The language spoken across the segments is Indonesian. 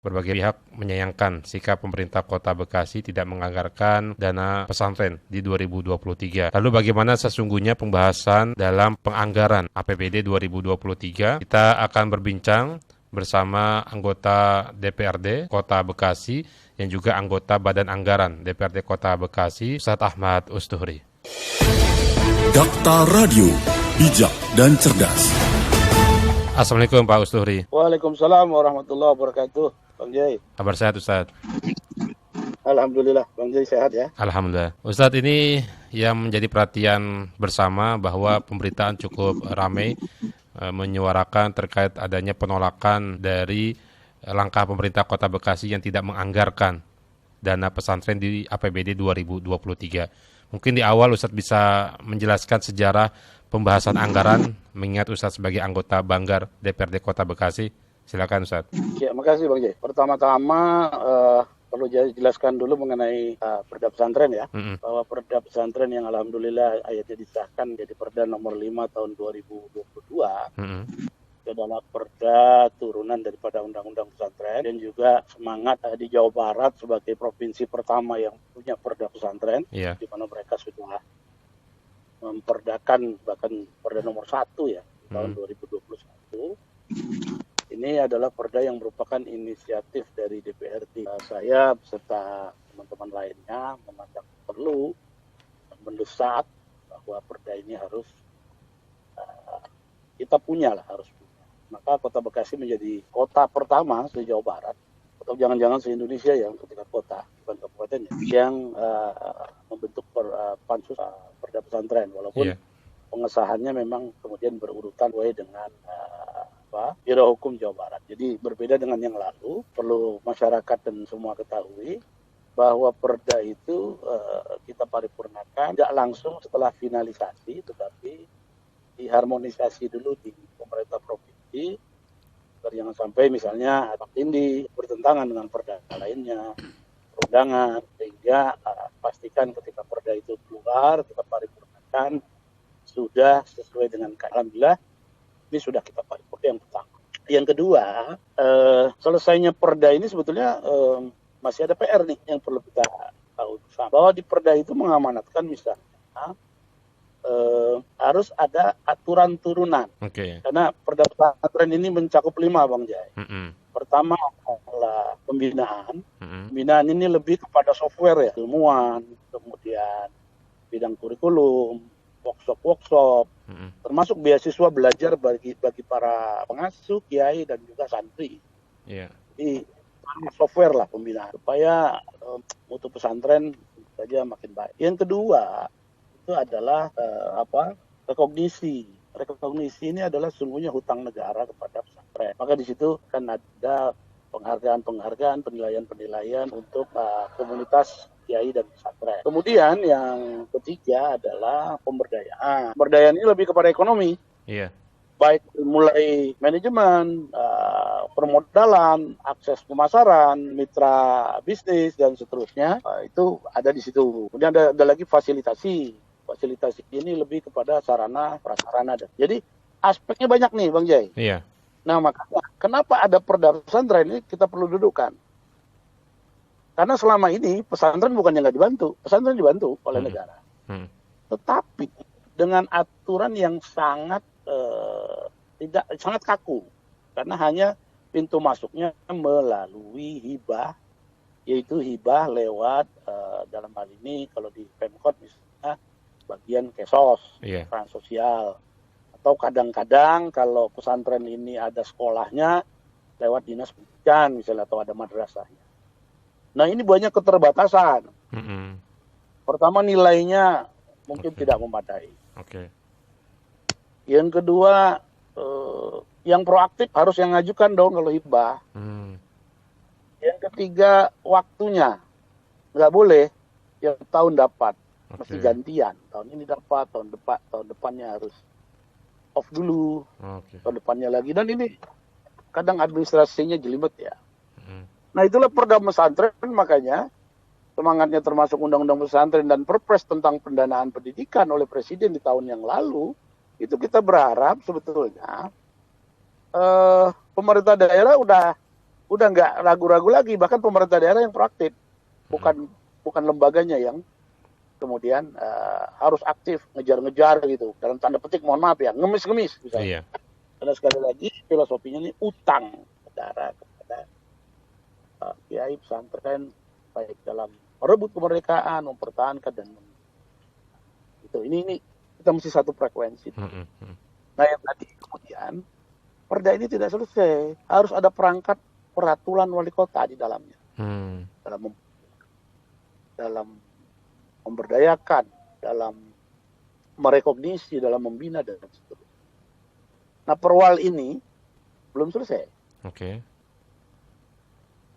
Berbagai pihak menyayangkan sikap pemerintah Kota Bekasi tidak menganggarkan dana pesantren di 2023. Lalu bagaimana sesungguhnya pembahasan dalam penganggaran APBD 2023? Kita akan berbincang bersama anggota DPRD Kota Bekasi yang juga anggota Badan Anggaran DPRD Kota Bekasi, Ustadz Ahmad Ustuhri. Dakta Radio, bijak dan cerdas. Assalamualaikum Pak Ustuhri. Waalaikumsalam warahmatullahi wabarakatuh. Bang Jai. Kabar sehat Ustadz? Alhamdulillah, Bang Jai sehat ya. Alhamdulillah. Ustadz, ini yang menjadi perhatian bersama bahwa pemberitaan cukup ramai menyuarakan terkait adanya penolakan dari langkah pemerintah Kota Bekasi yang tidak menganggarkan dana pesantren di APBD 2023. Mungkin di awal Ustadz bisa menjelaskan sejarah pembahasan anggaran, mengingat Ustadz sebagai anggota Banggar DPRD Kota Bekasi. Silakan Ustadz. Ya, makasih Bang Jai. Pertama-tama perlu jelaskan dulu mengenai Perda Pesantren ya. Bahwa Perda Pesantren yang alhamdulillah ayatnya disahkan jadi Perda nomor 5 tahun 2022. Itu adalah Perda turunan daripada Undang-Undang Pesantren, dan juga semangat di Jawa Barat sebagai provinsi pertama yang punya Perda Pesantren, di mana mereka sudah memperdakan bahkan Perda nomor 1 ya tahun 2021. Ini adalah perda yang merupakan inisiatif dari DPRD. Saya beserta teman-teman lainnya memandang perlu mendesak bahwa perda ini harus kita harus punya. Maka Kota Bekasi menjadi kota pertama di Jawa Barat, atau jangan-jangan se-Indonesia ya untuk tingkat kota, bukan kabupaten ya, yang membentuk pansus perda pesantren, walaupun pengesahannya memang kemudian berurutan sesuai dengan Biro Hukum Jawa Barat. Jadi berbeda dengan yang lalu, perlu masyarakat dan semua ketahui bahwa perda itu kita paripurnakan tidak langsung setelah finalisasi, tetapi diharmonisasi dulu di pemerintah provinsi, agar jangan sampai misalnya ini bertentangan dengan perda lainnya, perundangan, sehingga pastikan ketika perda itu keluar, kita paripurnakan sudah sesuai dengan alhamdulillah. Ini sudah kita paripurna yang pertama. Yang kedua, selesainya perda ini sebetulnya masih ada PR nih yang perlu kita tahu bersama. Bahwa di perda itu mengamanatkan misalnya harus ada aturan turunan. Karena perda pesantren ini mencakup 5 Bang Jai. Pertama adalah pembinaan. Pembinaan ini lebih kepada software ya, ilmuwan, kemudian bidang kurikulum, workshop, termasuk beasiswa belajar bagi para pengasuh, kiai dan juga santri. Jadi software lah pembinaan supaya mutu pesantren saja makin baik. Yang kedua itu adalah rekognisi. Rekognisi ini adalah sungguhnya hutang negara kepada pesantren. Maka di situ kan ada penghargaan, penilaian untuk komunitas kiai dan pesantren. Kemudian yang ketiga adalah pemberdayaan. Pemberdayaan ini lebih kepada ekonomi. Baik mulai manajemen, permodalan, akses pemasaran, mitra bisnis dan seterusnya, itu ada di situ. Kemudian ada lagi fasilitasi. Fasilitasi ini lebih kepada sarana prasarana. Jadi aspeknya banyak nih Bang Jai. Nah, makanya kenapa ada perda pesantren ini kita perlu dudukkan. Karena selama ini pesantren bukannya nggak dibantu, pesantren dibantu oleh negara. Tetapi dengan aturan yang sangat kaku, karena hanya pintu masuknya melalui hibah, yaitu hibah lewat dalam hal ini kalau di Pemkot misalnya bagian kesos, peran sosial, atau kadang-kadang kalau pesantren ini ada sekolahnya lewat dinas pendidikan misalnya, atau ada madrasahnya. Nah, ini banyak keterbatasan. Pertama, nilainya mungkin tidak memadai. Yang kedua, yang proaktif harus yang ngajukan dong kalau hibah. Yang ketiga, waktunya nggak boleh yang tahun dapat, mesti gantian. Tahun ini dapat, tahun depannya harus off dulu, tahun depannya lagi. Dan ini kadang administrasinya jelimet ya. Nah, itulah perda pesantren, makanya semangatnya termasuk Undang-Undang Pesantren dan Perpres tentang pendanaan pendidikan oleh Presiden di tahun yang lalu, itu kita berharap sebetulnya pemerintah daerah udah udah nggak ragu-ragu lagi, bahkan pemerintah daerah yang proaktif, bukan lembaganya yang kemudian harus aktif ngejar-ngejar gitu, dalam tanda petik mohon maaf ya, ngemis-ngemis misalnya. Iya. Karena sekali lagi filosofinya ini utang negara kepada kiai pesantren, baik dalam merebut kemerdekaan, mempertahankan dan itu. Ini kita mesti satu frekuensi. Nah yang tadi kemudian perda ini tidak selesai, harus ada perangkat peraturan wali kota di dalamnya, dalam memberdayakan, dalam merekognisi, dalam membina dan seterusnya. Nah perwal ini belum selesai. Oke.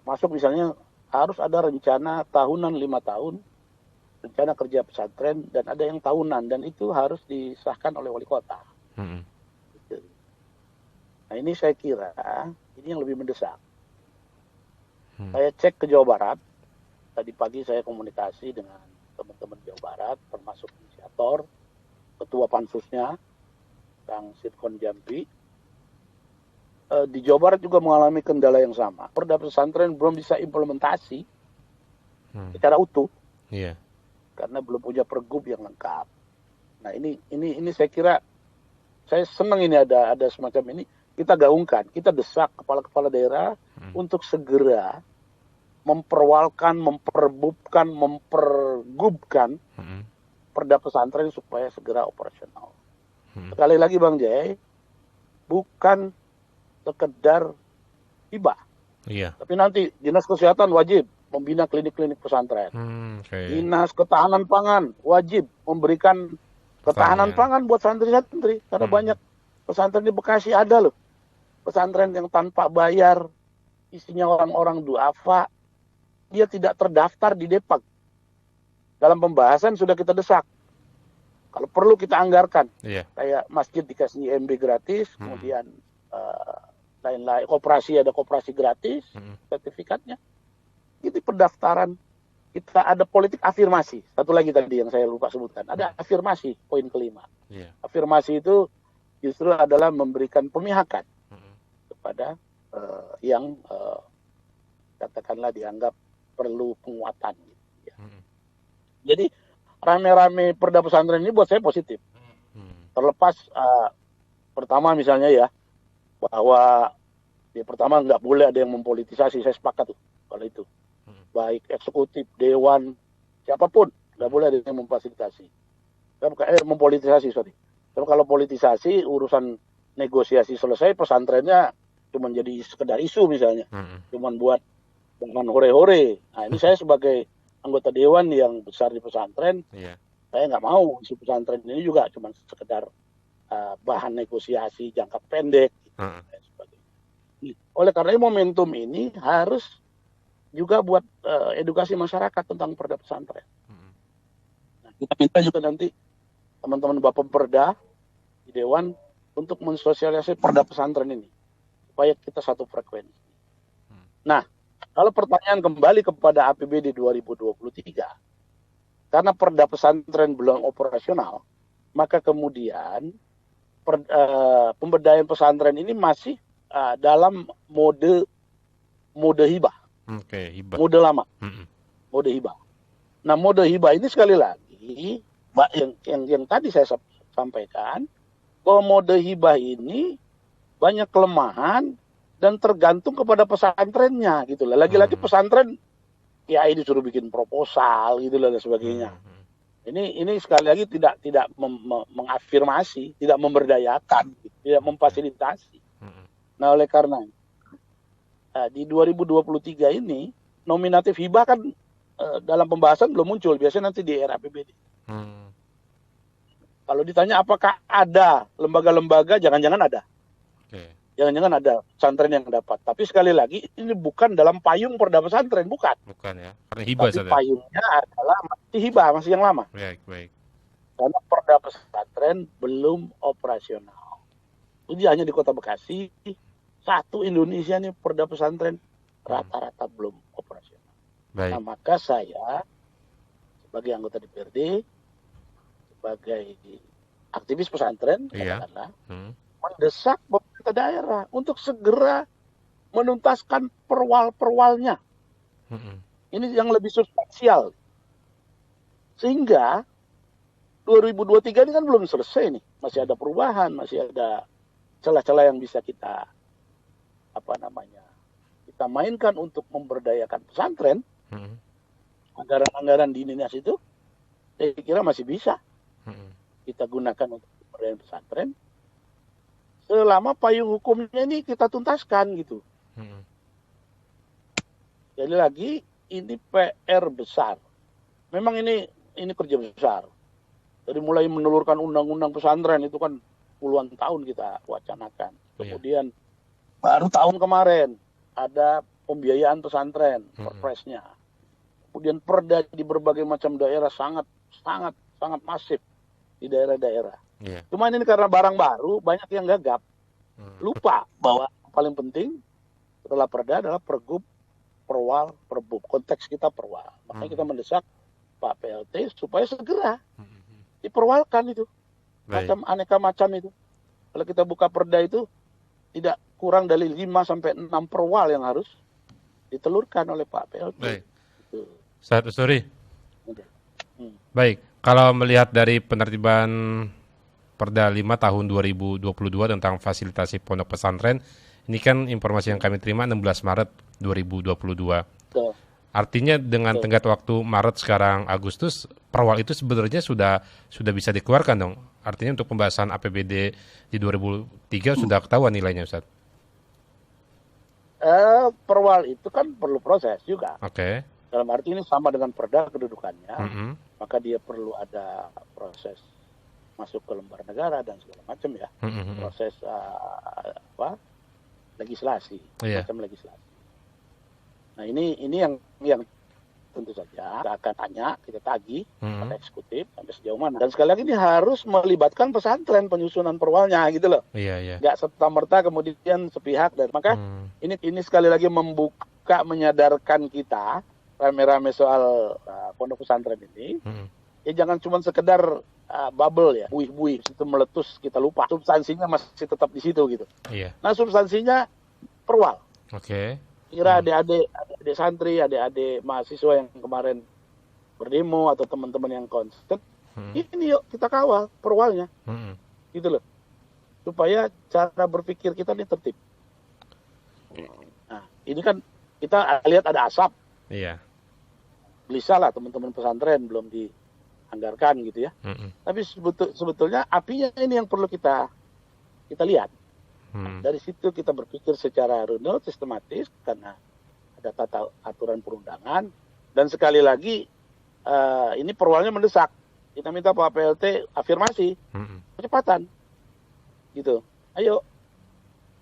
Masuk misalnya harus ada rencana tahunan 5 tahun, rencana kerja pesantren, dan ada yang tahunan, dan itu harus disahkan oleh wali kota. Gitu. Nah ini saya kira ini yang lebih mendesak. Saya cek ke Jawa Barat, tadi pagi saya komunikasi dengan teman-teman Jawa Barat, termasuk inisiator, ketua pansusnya, Kang Sirkon Jampi. Di Jawa Barat juga mengalami kendala yang sama. Perda pesantren belum bisa implementasi secara utuh, karena belum punya pergub yang lengkap. Nah ini saya kira, saya senang ini ada semacam ini, kita gaungkan, kita desak kepala-kepala daerah untuk segera memperwalkan, memperbubkan, mempergubkan perda pesantren supaya segera operasional. Sekali lagi Bang Jai, bukan sekedar hibah. Iya. Tapi nanti Dinas Kesehatan wajib membina klinik-klinik pesantren. Dinas Ketahanan Pangan wajib memberikan ketahanan pangan buat santri-santri. Karena banyak pesantren di Bekasi ada loh. Pesantren yang tanpa bayar, isinya orang-orang duafa, dia tidak terdaftar di Depag. Dalam pembahasan sudah kita desak. Kalau perlu kita anggarkan. Kayak masjid dikasih IMB gratis, kemudian lain-lain, ada koperasi gratis, sertifikatnya. Itu pendaftaran. Kita ada politik afirmasi. Satu lagi tadi yang saya lupa sebutkan. Ada afirmasi, poin kelima. Afirmasi itu justru adalah memberikan pemihakan kepada yang katakanlah dianggap perlu penguatan. Gitu, ya. Jadi rame-rame perda pesantren ini buat saya positif. Terlepas pertama misalnya ya, bahwa pertama nggak boleh ada yang mempolitisasi, saya sepakat tuh kalau itu. Baik eksekutif, dewan, siapapun nggak boleh ada yang memfasilitasi. Mempolitisasi, sorry. Tapi kalau politisasi, urusan negosiasi selesai, pesantrennya cuma jadi sekedar isu misalnya. Cuma buat dengan hore-hore. Nah ini saya sebagai anggota dewan yang besar di pesantren, saya nggak mau isu pesantren ini juga cuma sekedar bahan negosiasi jangka pendek. Oleh karena momentum ini harus juga buat edukasi masyarakat tentang perda pesantren. Nah, kita minta juga nanti teman-teman Bapak Perda di Dewan untuk mensosialisasi perda pesantren ini supaya kita satu frekuensi. Nah, kalau pertanyaan kembali kepada APBD 2023, karena perda pesantren belum operasional, maka kemudian pemberdayaan pesantren ini masih dalam mode hibah. Hibah. Mode lama. Mode hibah. Nah, mode hibah ini sekali lagi yang tadi saya sampaikan, bahwa mode hibah ini banyak kelemahan dan tergantung kepada pesantrennya gitu lah. Lagi-lagi pesantren ya ini disuruh bikin proposal gitu lah dan sebagainya. Ini sekali lagi tidak mengafirmasi, tidak memberdayakan, tidak memfasilitasi. Nah, oleh karena di 2023 ini nominatif hibah kan dalam pembahasan belum muncul, biasanya nanti di era APBD. Kalau ditanya apakah ada lembaga-lembaga, jangan-jangan ada. Jangan-jangan ada pesantren yang dapat. Tapi sekali lagi ini bukan dalam payung perda pesantren, bukan. Bukan ya, karena hibah saja. Tapi payungnya adalah masih hibah, masih yang lama. Baik. Karena perda pesantren belum operasional. Jadi hanya di Kota Bekasi, satu Indonesia nih perda pesantren rata-rata belum operasional. Baik. Nah, maka saya sebagai anggota DPRD, sebagai aktivis pesantren, katakanlah, mendesak pemerintah daerah untuk segera menuntaskan perwal-perwalnya. Ini yang lebih substansial. Sehingga 2023 ini kan belum selesai nih. Masih ada perubahan, masih ada celah-celah yang bisa kita kita mainkan untuk memberdayakan pesantren. Anggaran-anggaran di dinas itu saya kira masih bisa kita gunakan untuk pemberdayaan pesantren selama payung hukumnya ini kita tuntaskan gitu. Jadi lagi ini PR besar. Memang ini kerja besar. Dari mulai menelurkan undang-undang pesantren itu kan puluhan tahun kita wacanakan. Kemudian baru tahun kemarin ada pembiayaan pesantren, perpresnya. Kemudian perda di berbagai macam daerah sangat masif di daerah-daerah. Cuma ini karena barang baru banyak yang gagap. Lupa bahwa paling penting setelah perda adalah pergub, perwal, perbub. Konteks kita perwal. Makanya kita mendesak Pak PLT supaya segera diperwalkan itu. Aneka macam itu. Kalau kita buka perda itu tidak kurang dari 5 sampai 6 perwal yang harus ditelurkan oleh Pak PLT. Baik. Ustaz Usuri. Baik, kalau melihat dari penertiban Perda 5 tahun 2022 tentang fasilitasi pondok pesantren, ini kan informasi yang kami terima 16 Maret 2022. Betul. Artinya dengan tenggat waktu Maret sekarang Agustus, perwal itu sebenarnya sudah bisa dikeluarkan dong. Artinya untuk pembahasan APBD di 2003 sudah ketahuan nilainya, Ustaz. Perwal itu kan perlu proses juga. Oke. Dalam arti ini sama dengan perda kedudukannya, maka dia perlu ada proses masuk ke lembar negara dan segala macam ya. Proses legislasi, macam legislasi. Nah ini yang tentu saja kita akan tanya, kita tagih pada eksekutif sampai sejauh mana. Dan sekali lagi ini harus melibatkan pesantren penyusunan perwalnya gitu loh. Nggak serta-merta kemudian sepihak. Dan maka ini sekali lagi menyadarkan kita rame-rame soal pondok pesantren ini. Ya jangan cuma sekedar bubble ya, buih-buih itu meletus kita lupa. Substansinya masih tetap di situ gitu. Nah substansinya perwal. Kira adik-adik santri, adik-adik mahasiswa yang kemarin berdemo atau teman-teman yang konsen, ini yuk kita kawal perwalnya, gitu loh, supaya cara berpikir kita ini tertib. Nah, ini kan kita lihat ada asap, gelisah lah teman-teman pesantren belum dianggarkan gitu ya. Tapi sebetulnya apinya ini yang perlu kita lihat. Dari situ kita berpikir secara runut, sistematis, karena ada tata aturan perundangan. Dan sekali lagi, ini perwalnya mendesak. Kita minta Pak PLT afirmasi, kecepatan. Gitu. Ayo.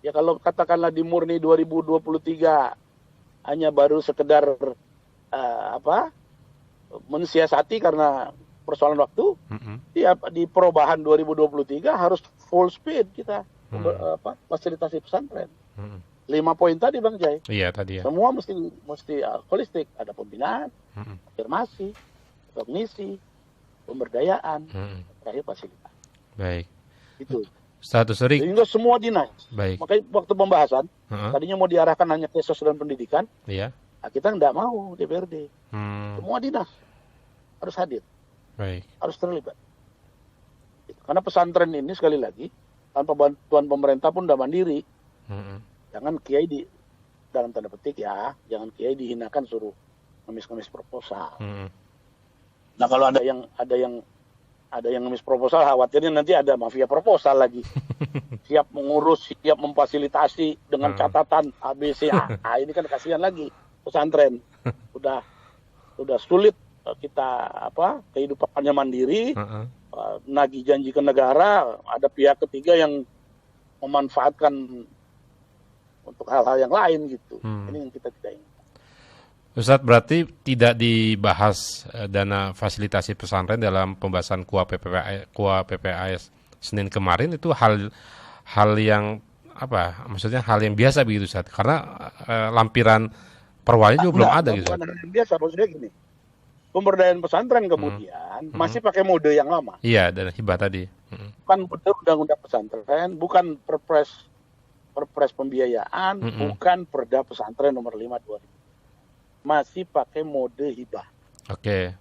Ya kalau katakanlah di Murni 2023 hanya baru sekedar mensiasati karena persoalan waktu, di perubahan 2023 harus full speed kita. Fasilitasi pesantren. 5 poin tadi Bang Jai. Tadi ya. Semua mesti holistik. Ada pembinaan, afirmasi, kognisi, pemberdayaan, terakhir fasilitas. Baik. Itu. Status Usuri. Sehingga semua dinas. Baik. Makanya waktu pembahasan, tadinya mau diarahkan hanya ke sosial dan pendidikan. Nah, kita nggak mau DPRD. Semua dinas harus hadir. Baik. Harus terlibat. Karena pesantren ini sekali lagi tanpa bantuan pemerintah pun udah mandiri. Jangan kiai dalam tanda petik ya, jangan kiai dihinakan suruh ngemis-ngemis proposal. Nah kalau ada yang ngemis proposal, khawatirnya nanti ada mafia proposal lagi. Siap mengurus, siap memfasilitasi dengan catatan ABC. Ini kan kasihan lagi pesantren. Udah sulit kita kehidupannya mandiri. Nagih janji ke negara, ada pihak ketiga yang memanfaatkan untuk hal-hal yang lain gitu. Ini yang kita tidak ingin. Ustadz, berarti tidak dibahas dana fasilitasi pesantren dalam pembahasan KUA PPAS Senin kemarin, itu hal yang maksudnya hal yang biasa begitu Ustadz, karena lampiran perwalnya juga belum ada gitu. Bukan hal yang biasa, maksudnya gini. Pemberdayaan pesantren kemudian masih pakai mode yang lama. Dan hibah tadi. Bukan mode undang-undang pesantren, bukan perpres Perpres pembiayaan, bukan Perda Pesantren nomor 5 2000. Masih pakai mode hibah. Oke.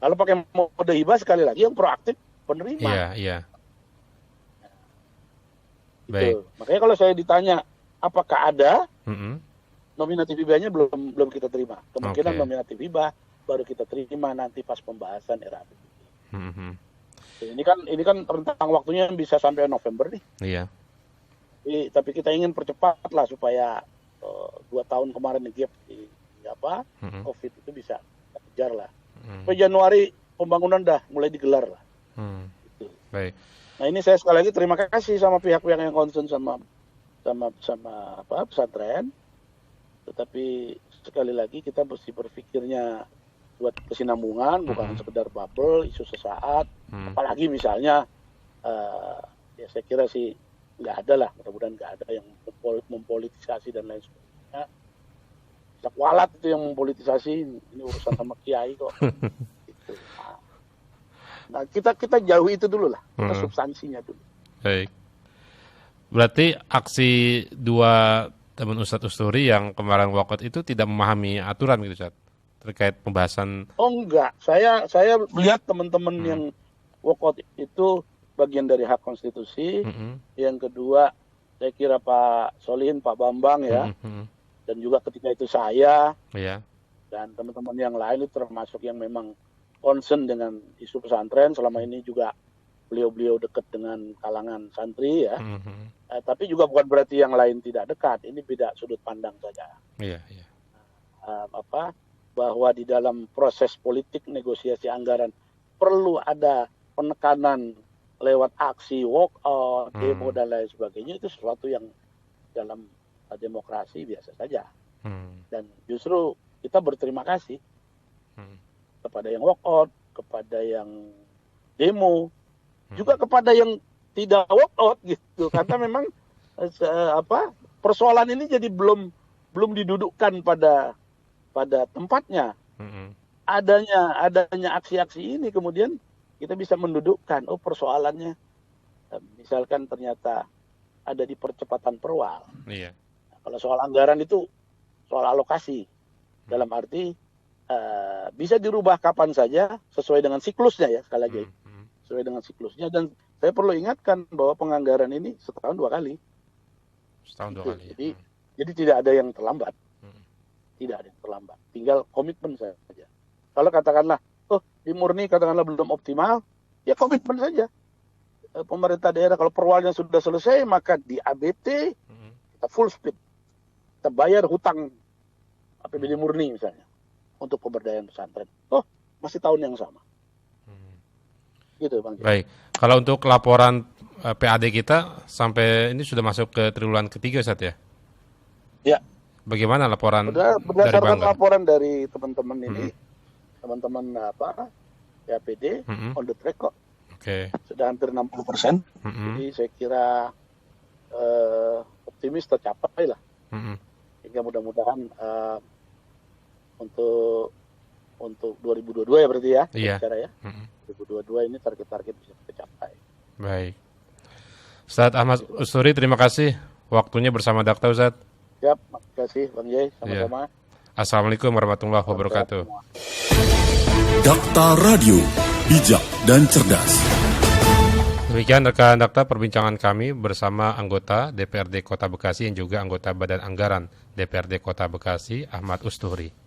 Kalau pakai mode hibah, sekali lagi yang proaktif penerima. Iya, iya. Gitu. Baik. Makanya kalau saya ditanya apakah ada, Mm-mm. nominatif hibahnya belum kita terima. Kemungkinan Oke. nominatif hibah baru kita terima nanti pas pembahasan RAPBD. Mhm. Ini kan rentang waktunya bisa sampai November nih. Iya. Tapi kita ingin percepat lah supaya 2 tahun kemarin gap di COVID itu bisa kejar lah. Sampai Januari pembangunan dah mulai digelar lah. Gitu. Baik. Nah ini saya sekali lagi terima kasih sama pihak-pihak yang concern sama pesantren. Tetapi sekali lagi kita mesti berpikirnya buat kesinambungan, bukan sekedar bubble, isu sesaat. Apalagi misalnya, ya saya kira sih nggak ada lah, mudah-mudahan nggak ada yang mempolitisasi dan lain sebagainya. Kualat itu yang mempolitisasi, ini urusan sama kiai kok. Gitu. Nah kita jauhi itu dulu lah, kita substansinya dulu. Baik. Berarti aksi dua teman Ustadz Usturi yang kemarin walkout itu tidak memahami aturan gitu, Ustadz, terkait pembahasan. Oh enggak, saya melihat teman-teman yang walkout itu bagian dari hak konstitusi. Yang kedua, saya kira Pak Solihin, Pak Bambang ya, dan juga ketika itu saya dan teman-teman yang lain itu termasuk yang memang concern dengan isu pesantren. Selama ini juga beliau dekat dengan kalangan santri ya. Tapi juga bukan berarti yang lain tidak dekat. Ini beda sudut pandang saja. Bahwa di dalam proses politik negosiasi anggaran perlu ada penekanan lewat aksi walkout, demo dan lain sebagainya, itu sesuatu yang dalam demokrasi biasa saja. Dan justru kita berterima kasih kepada yang walkout, kepada yang demo, juga kepada yang tidak walkout gitu. Karena memang persoalan ini jadi belum didudukkan pada tempatnya. Adanya aksi-aksi ini kemudian kita bisa mendudukkan, persoalannya misalkan ternyata ada di percepatan perwal. Nah, kalau soal anggaran itu soal alokasi, dalam arti bisa dirubah kapan saja sesuai dengan siklusnya ya, sekali lagi sesuai dengan siklusnya. Dan saya perlu ingatkan bahwa penganggaran ini setahun 2 kali. Jadi tidak ada yang terlambat. Tidak ada yang terlambat. Tinggal komitmen saja. Kalau katakanlah, di Murni katakanlah belum optimal, ya komitmen saja. Pemerintah daerah kalau perwalnya sudah selesai, maka di ABT kita full speed. Kita bayar hutang APBD Murni misalnya untuk pemberdayaan pesantren. Masih tahun yang sama. Gitu Bang. Baik. Kalau untuk laporan PAD kita sampai ini sudah masuk ke triwulan ketiga, Ustadz ya? Ya. Bagaimana laporan berdasarkan dari laporan dari teman-teman ini, teman-teman PAPD on the track kok. Sudah hampir 60%. Jadi saya kira optimis tercapai lah. Sehingga mudah-mudahan untuk 2022 ya berarti ya. Secara ya. 2022 ini target-target bisa tercapai. Baik. Ustadz Ahmad Usturi, terima kasih waktunya bersama Dakta, Ustadz. Siap, terima kasih Bang Jai, sama-sama. Assalamualaikum warahmatullahi wabarakatuh. Dakta Radio, bijak dan cerdas. Demikian rekan Dakta perbincangan kami bersama anggota DPRD Kota Bekasi yang juga anggota Badan Anggaran DPRD Kota Bekasi, Ahmad Usturi.